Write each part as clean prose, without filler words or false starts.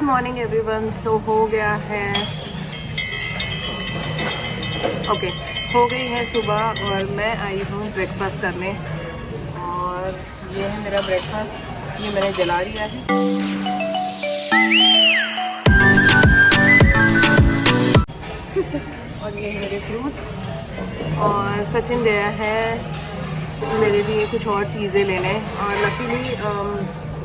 Good morning everyone. सो हो गया है, ओके हो गई है सुबह और मैं आई हूँ ब्रेकफास्ट करने। और ये है मेरा ब्रेकफास्ट, ये मैंने जला दिया है। और ये है मेरे फ्रूट्स। और सचिन गया है मेरे लिए कुछ और चीज़ें लेने। और लकीली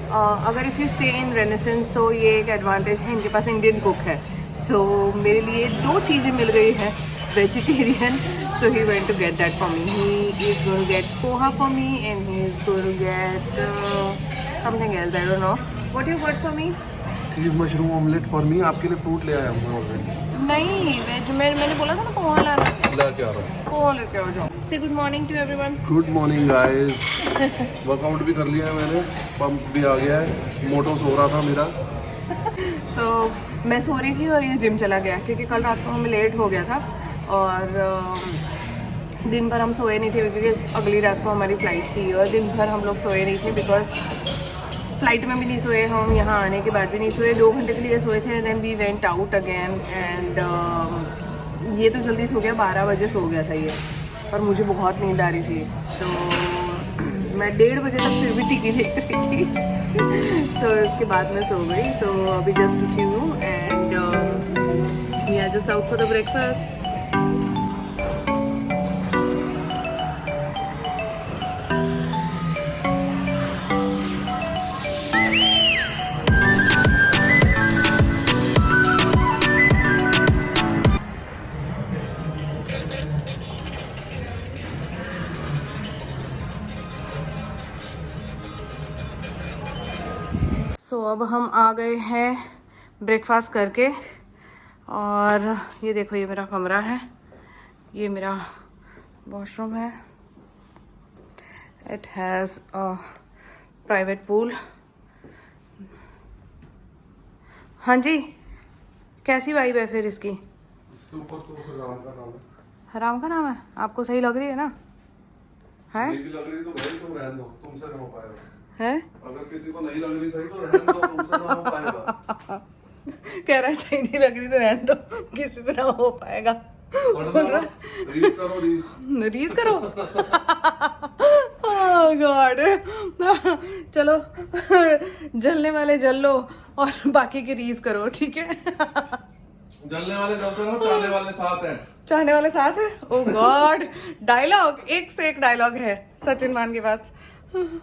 अगर if you stay in renaissance तो ये एक एडवांटेज है, इनके पास इंडियन कुक है। सो मेरे लिए दो चीज़ें मिल गई है vegetarian. So he went to get that for me. He is going to get poha for me and he is going to get something else, I don't know. What you got for me? Cheese mushroom omelette for me. आपके लिए fruit ले आया हूँ मैं already. नहीं veg, मैंने बोला था ना पोहा लाना। लेके आ रहा हूँ। पोहा लेके आओ जाओ। Say good morning to everyone. Good morning guys. Workout भी कर लिया है मैंने, पंप भी आ गया है, मोटो सो रहा था मेरा। सो मैं सो रही थी और ये जिम चला गया क्योंकि कल रात को हमें लेट हो गया था। और दिन भर हम सोए नहीं थे क्योंकि अगली रात को हमारी फ़्लाइट थी। और दिन भर हम लोग सोए नहीं थे बिकॉज फ़्लाइट में भी नहीं सोए, हम यहाँ आने के बाद भी नहीं सोए। 2 घंटे के लिए सोए थे, then we went out again. And ये तो जल्दी सो गया, 12 बजे सो गया था ये। और मुझे बहुत नींद आ रही थी तो मैं 1:30 बजे तक फिर भी टीवी देख रही थी। तो उसके बाद मैं सो गई। तो अभी जस्ट उठी हूँ and we are just out for the breakfast. So अब हम आ गए हैं ब्रेकफास्ट करके। और ये देखो, ये मेरा कमरा है, ये मेरा वॉशरूम है। It has a private pool. हाँ जी, कैसी वाइब है फिर इसकी? सुपर। तो हराम का नाम है। हराम का नाम है? आपको सही लग रही है ना? है नहीं भी लग रही तो भाई तुम रहने दो, तुमसे नहीं हो पाएगा। है? अगर किसी को नहीं लग रही सही तो रहने दो, तुमसे ना हो पाएगा। कह रहा है सही नहीं लग रही तो रहने दो, किसी से ना हो पाएगा। रीस करो, रीस करो। ओह गॉड। चलो जलने वाले जल लो और बाकी की रीस करो, ठीक है? जलने वाले जलते रहो, चाहने वाले साथ हैं। चाहने वाले साथ है। ओह गॉड, डायलॉग एक से एक डायलॉग है सचिन मान के पास।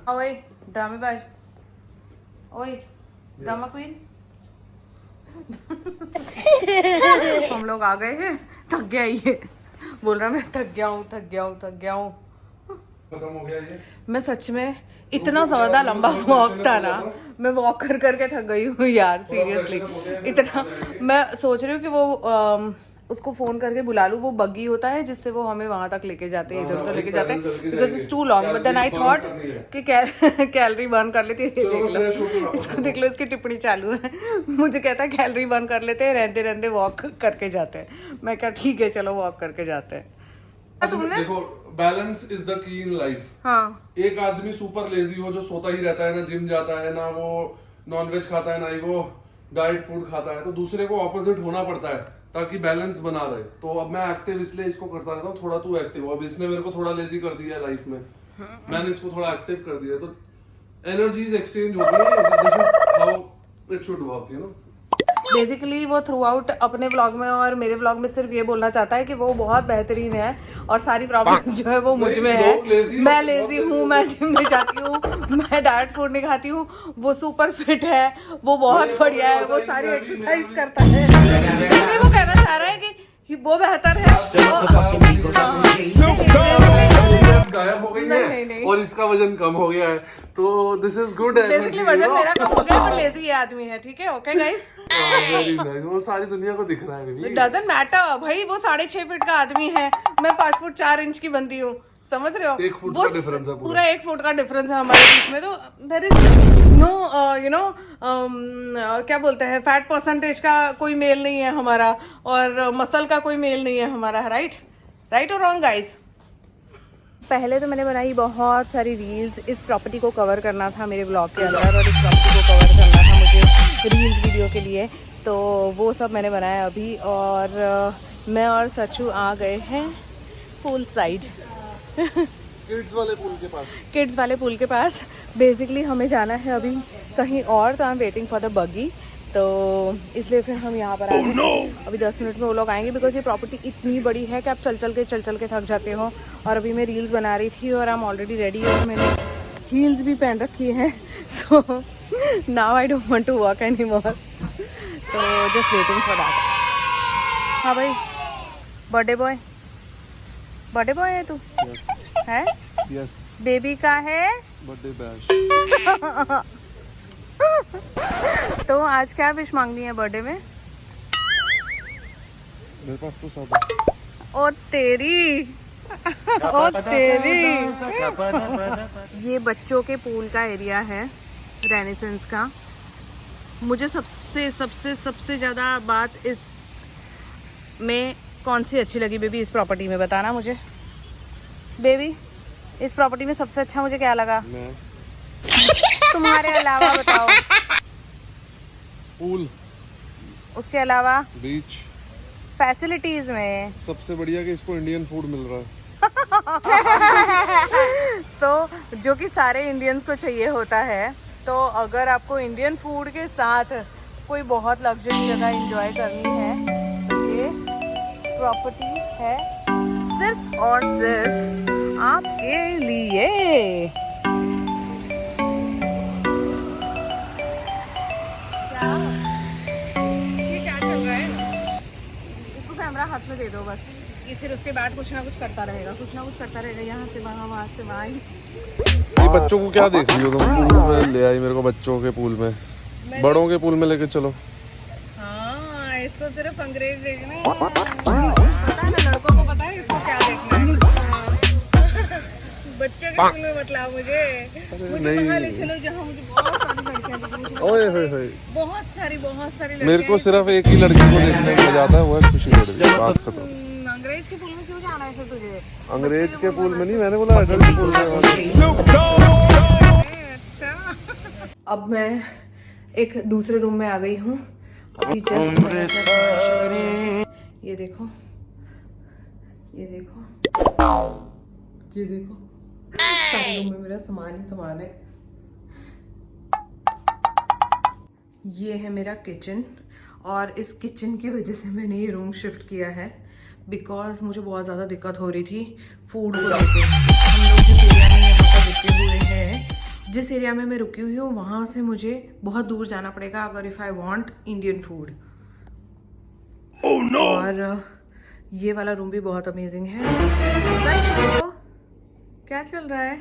ओए ड्रामेबाज, ओए ड्रामा क्वीन। हम लोग आ गए हैं। थक गया ये, बोल रहा मैं थक गया हूँ, थक गया हूँ, थक गया हूँ। खत्म हो गया ये। मैं सच में इतना ज्यादा लंबा वॉक था ना, मैं वॉक कर करके थक गई हूँ यार, सीरियसली। इतना मैं सोच रही हूँ कि वो उसको फोन करके बुला लूँ। वो बग्गी होता है जिससे वो हमें वहां तक लेके जाते हैं, इधर उधर लेके जाते हैं, because it's too long. But then I thought कि कैलोरी बर्न कर लेती है। देख लो इसको, देख लो इसकी टिप्पणी चालू है। मुझे कहता है कैलोरी बर्न कर लेते हैं, रहते रहते वॉक करके जाते हैं। मैं क्या, ठीक है चलो वॉक करके जाते हैं। तुमने देखो, balance is the key in life. हाँ, एक आदमी सुपर लेजी हो जो सोता ही रहता है, ना जिम जाता है, ना वो नॉनवेज खाता है, ना ही वो डाइट फूड खाता है, तो दूसरे को ऑपोजिट होना पड़ता है ताकि बैलेंस बना रहे। तो अब मैं एक्टिव इसलिए इसको करता रहता हूँ, थोड़ा तू एक्टिव हो। अब इसने मेरे को थोड़ा लेजी कर दिया है लाइफ में, मैंने इसको थोड़ा एक्टिव कर दिया, तो एनर्जीज एक्सचेंज होती है। This is how it should work, you know. Basically वो थ्रू आउट अपने व्लॉग में और मेरे व्लॉग में सिर्फ ये बोलना चाहता है कि वो बहुत बेहतरीन है और सारी प्रॉब्लम जो है वो मुझ में है। मैं लेजी हूँ, मैं जिम नहीं जाती हूँ, मैं डाइट फूड नहीं खाती हूँ। वो सुपर फिट है, वो बहुत बढ़िया है, वो सारी एक्सरसाइज करता है। इसलिए वो कहना चाह रहा है कि वो बेहतर है। गायब हो गई नहीं, नहीं। है और इसका वजन कम हो गया है, तो दिस इज गुड। बेसिकली वजन मेरा कम हो गया पर लेजी आदमी है, ठीक है? Okay guys, very nice. वो सारी दुनिया को दिख रहा है बेबी। इट डजंट मैटर भाई। वो 6.5 फीट का आदमी है, मैं 5 फुट 4 इंच की बंदी हूँ, समझ रहे हो? 1 फुट का डिफरेंस है, पूरा 1 फुट का डिफरेंस है हमारे बीच में। तो there is no you know क्या बोलते हैं, फैट परसेंटेज का कोई मेल नहीं है हमारा, और मसल का कोई मेल नहीं है हमारा। राइट और रॉन्ग गाइस? पहले तो मैंने बनाई बहुत सारी रील्स। इस प्रॉपर्टी को कवर करना था मेरे ब्लॉग के अंदर और इस प्रॉपर्टी को कवर करना था मुझे रील्स वीडियो के लिए, तो वो सब मैंने बनाया अभी। और मैं और सचू आ गए हैं पूल साइड, किड्स वाले पूल के पास। किड्स वाले पूल के पास। बेसिकली हमें जाना है अभी कहीं और, तो I am waiting for the buggy, तो इसलिए फिर हम यहाँ पर आ गए। अभी 10 मिनट में वो लोग आएंगे, बिकॉज ये प्रॉपर्टी इतनी बड़ी है कि आप चल चल के थक जाते हो। और अभी मैं रील्स बना रही थी और आई एम ऑलरेडी रेडी, और मैंने हील्स भी पहन रखी हैं, so now I don't want to walk any more, तो जस्ट वेटिंग फॉर दैट। हाँ भाई, बर्थडे बॉय है तू? है? यस। बेबी का है बर्थडे बैश। तो आज क्या विश मांगनी है बर्थडे में? मेरे पास तो सब है। ओ तेरी, ओ तेरी। ये बच्चों के पूल का एरिया है रेनेसेंस का। मुझे सबसे ज़्यादा बात इस में कौन सी अच्छी लगी बेबी, इस प्रॉपर्टी में बताना मुझे। बेबी, इस प्रॉपर्टी में सबसे अच्छा मुझे क्या लगा? तुम्हारे अलावा बताओ। पूल, उसके अलावा बीच, फैसिलिटीज में सबसे बढ़िया कि इसको इंडियन फूड मिल रहा है। तो जो कि सारे इंडियंस को चाहिए होता है। तो अगर आपको इंडियन फूड के साथ कोई बहुत लग्जरी जगह एंजॉय करनी है, तो ये प्रॉपर्टी है सिर्फ और सिर्फ आपके लिए। क्या ये क्या चल रहा है? इसको कैमरा हाथ में दे दो बस, ये फिर उसके बाद कुछ ना कुछ करता रहेगा, यहाँ से वहाँ से वहाँ। ये बच्चों को क्या देख रही हो तुम? पूल में ले आई मेरे को, बच्चों के पूल में, बड़ों के पूल में लेके चलो। हाँ, इसको सिर्फ अंग्रेज देखना है। पता है ना, लड़कों को पता है इसको क्या देखना है। बच्चों के पूल में बतलाओ मुझे वहाँ ले चलो जहाँ मुझे बहुत सारी लड़कियाँ दिखेंगी। ओए होए होए, बहुत सारी लड़कियाँ। मेरे को सिर्फ एक ही लड़की को देखने में मजा आता है, वो है खुशी लड़की। बात खत्म। अंग्रेज के पूल में क्यों जाना है फिर तुझे? अंग्रेज के पूल में नहीं, मैंने बोला अडल्ट पूल में। अब मैं एक दूसरे रूम में आ गई हूँ। अभी जस्ट ये देखो, सारे रूम में मेरा सामान ही सामान है। ये है मेरा किचन, और इस किचन की वजह से मैंने ये रूम शिफ्ट किया है, बिकॉज मुझे बहुत ज़्यादा दिक्कत हो रही थी फूड को लेकर। हम लोग जिस एरिया में यहाँ पर रुके हुए हैं, जिस एरिया में मैं रुकी हुई हूँ, वहाँ से मुझे बहुत दूर जाना पड़ेगा अगर if I want Indian food. Oh no! और ये वाला रूम भी बहुत अमेजिंग है। क्या चल रहा है?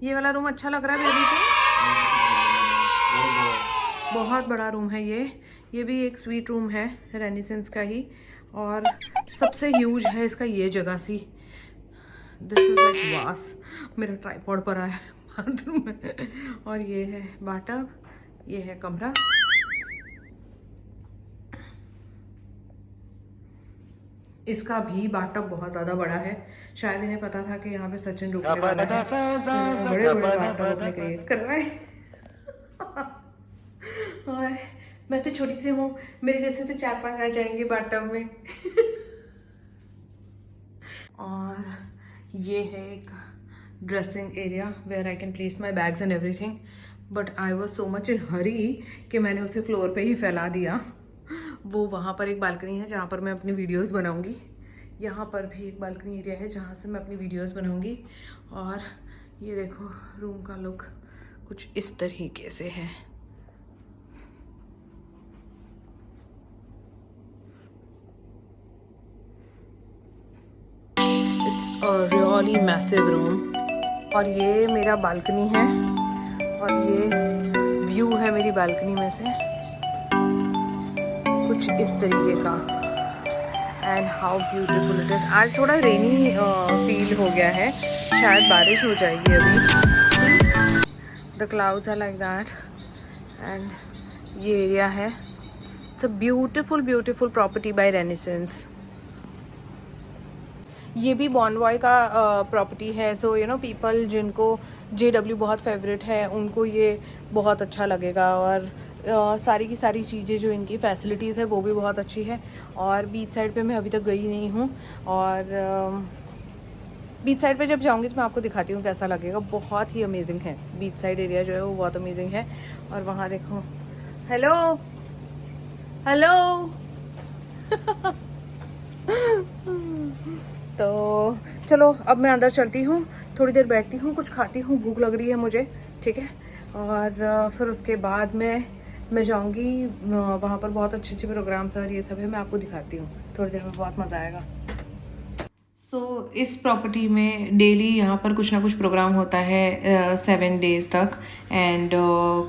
ये वाला रूम अच्छा लग रहा है बेबी को? बहुत बड़ा रूम है ये भी एक स्वीट रूम है रेनेसेंस का ही, और सबसे ह्यूज है इसका ये जगह सी। दिस इज लाइक वास। मेरा ट्राइपॉड पर आया बाथरूम में। और ये है बाथटब, ये है कमरा। इसका भी बाथटब बहुत ज़्यादा बड़ा है, शायद इन्हें पता था कि यहाँ पे सचिन रुकने वाला है, तो बड़े बड़े बाथटब अपने क्रिएट कर रहे हैं। और मैं तो छोटी सी हूँ, मेरे जैसे तो 4-5 आ जाएंगे बाथटब में। और ये है एक dressing area where I can place my bags and everything, but I was so much in hurry कि मैंने उसे फ्लोर पे ही फैला दिया। वो वहाँ पर एक बालकनी है जहाँ पर मैं अपनी वीडियोस बनाऊँगी, यहाँ पर भी एक बालकनी एरिया है जहाँ से मैं अपनी वीडियोस बनाऊँगी। और ये देखो रूम का लुक कुछ इस तरीके से है। It's a really massive room. और ये मेरा बालकनी है, और ये व्यू है मेरी बालकनी में से कुछ इस तरीके का। And how beautiful it is. आज थोड़ा रेनी फील हो गया है, शायद बारिश हो जाएगी अभी। The clouds are like that. And ये एरिया है। It's a beautiful beautiful property by renaissance. ये भी बॉन्डवॉय का प्रॉपर्टी है। सो यू नो पीपल जिनको JW बहुत फेवरेट है उनको ये बहुत अच्छा लगेगा। और सारी की सारी चीज़ें जो इनकी फैसिलिटीज़ है वो भी बहुत अच्छी है। और बीच साइड पे मैं अभी तक गई नहीं हूँ, और बीच साइड पे जब जाऊँगी तो मैं आपको दिखाती हूँ कैसा लगेगा। बहुत ही अमेजिंग है, बीच साइड एरिया जो है वो बहुत अमेजिंग है। और वहाँ देखो, हेलो हेलो तो चलो अब मैं अंदर चलती हूँ, थोड़ी देर बैठती हूँ, कुछ खाती हूँ, भूख लग रही है मुझे, ठीक है। और फिर उसके बाद मैं जाऊँगी, वहाँ पर बहुत अच्छे अच्छे प्रोग्राम्स और ये सब है, मैं आपको दिखाती हूँ थोड़ी देर में, बहुत मज़ा आएगा। सो इस प्रॉपर्टी में डेली यहाँ पर कुछ ना कुछ प्रोग्राम होता है 7 डेज़ तक। एंड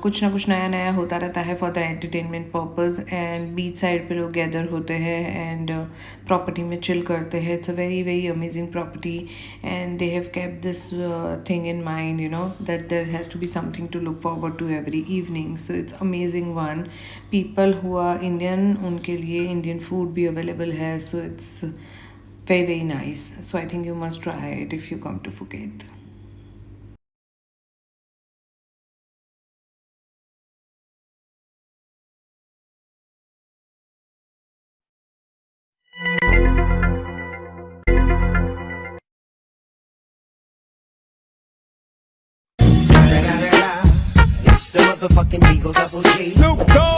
कुछ ना कुछ नया नया होता रहता है for the entertainment purpose. And beach side पे लोग गैदर होते हैं एंड प्रॉपर्टी में चिल करते हैं। It's a very very amazing property and they have kept this thing in mind, you know, that there has to be something to look forward to every evening. So it's amazing one. People who are Indian, उनके लिए Indian food भी available है। So it's very very nice. So I think you must try it if you come to Phuket. It's the motherfucking Eagle Double G. Snoop Dogg.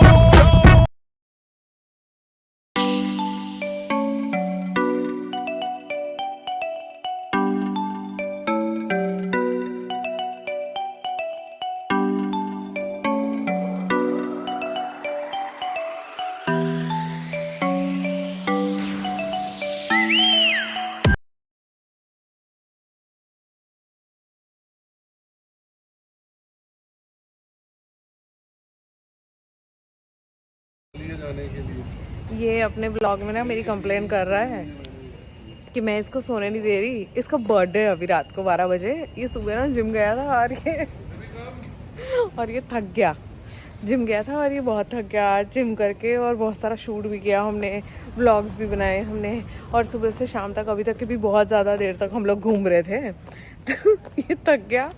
लिए जाने के लिए ये अपने ब्लॉग में ना मेरी कंप्लेन कर रहा है कि मैं इसको सोने नहीं दे रही। इसका बर्थडे है अभी रात को 12 बजे। ये सुबह ना जिम गया था और ये थक गया। जिम गया था और ये बहुत थक गया आज जिम करके, और बहुत सारा शूट भी किया हमने, व्लॉग्स भी बनाए हमने, और सुबह से शाम तक अभी तक के भी बहुत ज़्यादा देर तक हम लोग घूम रहे थे तो ये थक गया।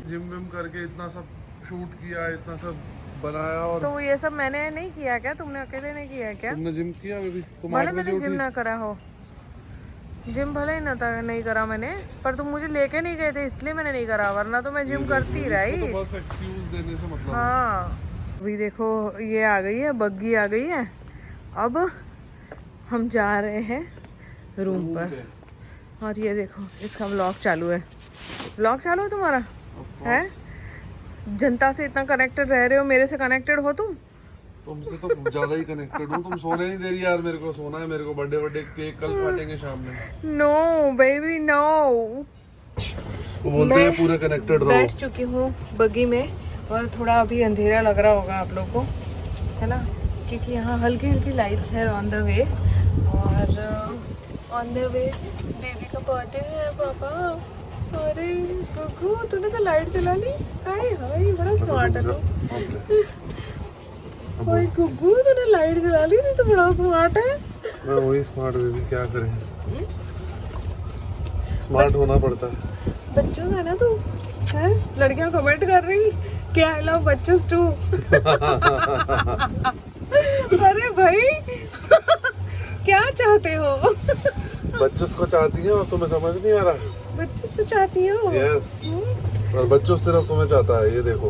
जिम विम करके इतना सब शूट किया, इतना सब बनाया। और तो ये सब मैंने नहीं किया क्या? तुमने अकेले नहीं किया क्या? तुमने जिम किया बेबी? तुम भले 8 बजे मैंने जिम उठी? ना करा हो, जिम भले ही ना था नहीं करा मैंने, पर तुम मुझे लेके नहीं गए थे इसलिए मैंने नहीं करा, वरना तो मैं जिम करती रही। इसको तो बस एक्सक्यूज देने से मतलब है। हाँ अभी देखो ये आ गई है, बग्गी आ गई है। अब हम जा रहे हैं रूम पर, और ये देखो इसका व्लॉग चालू है। व्लॉग चालू है तुम्हारा है? जनता से इतना कनेक्टेड रह रहे हो, मेरे से कनेक्टेड हो तुम? तुमसे तो ज्यादा ही कनेक्टेड हूँ। तुम सोने नहीं दे रही यार, मेरे को सोना है, मेरे को बर्थडे केक कल काटेंगे शाम में। No baby no. वो बोलते हैं पूरे कनेक्टेड रहो। बैठ चुकी हूँ बग्गी में, और थोड़ा अभी अंधेरा लग रहा होगा आप लोग को, है ना, क्योंकि यहाँ हल्की हल्की लाइट्स है ऑन द वे। और ऑन द वे बेबी का बर्थडे है पापा। अरे गुगू तूने तो लाइट जला ली, हाय हाय बड़ा स्मार्ट है तू। ओए गुगू तूने लाइट जला ली थी, तो बड़ा स्मार्ट है। मैं वही स्मार्ट बेबी, क्या करें, स्मार्ट होना पड़ता है। बच्चों है ना तू, है? लड़कियां कमेंट कर रही कि आई लव बच्चों टू। अरे भाई क्या चाहते हो? बच्चों को चाहती है और तुम्हें समझ नहीं आ रहा। बच्चों को चाहती हो? यस, और बच्चों सिर्फ तुम्हें चाहता है, ये देखो।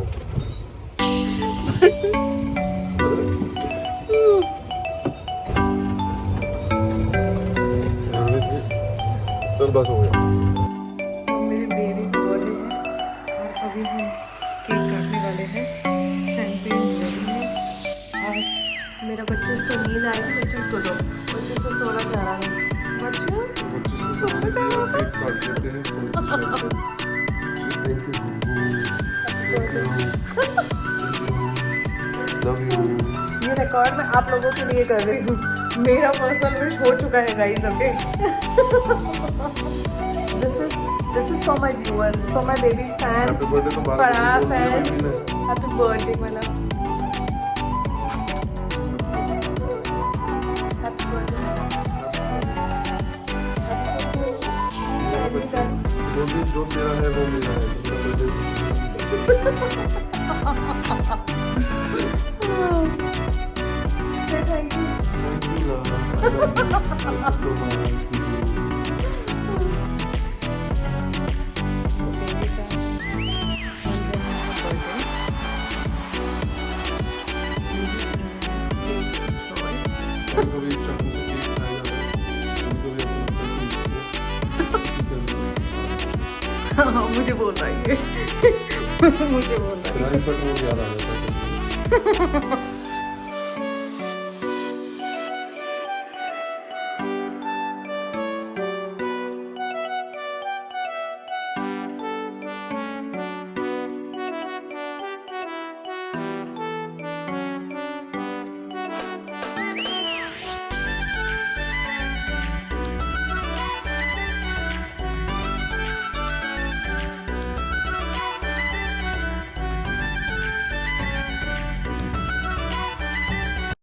चल बस हो गया। मेरे बेबी का बर्थडे है और अभी हम केक काटने वाले हैं। शैंपेन रेडी है और मेरा बच्चों से नींद आई थी। बच्चों को दो, बच्चों से सोना चाह रहा है। बच्चों सोना चाह रहा है। केक काट लेते हैं ये रिकॉर्ड मैं आप लोगों के लिए कर रही हूँ, मेरा पर्सनल विश हो चुका है guys. Okay, this is for my viewers, for my babies fans, for our fans. Happy birthday my love. Happy birthday. जो भी जो मेरा है वो मेरा है, तो मेरा birthday Say thank you. thank you love, I love you. Thank you so much. कभी चाकू से केक खाया जाता है, कभी ऐसा लगता है कि मुझे बोल रहा है ये मुझे बोल रहा है राइट बट वो याद आ जाता है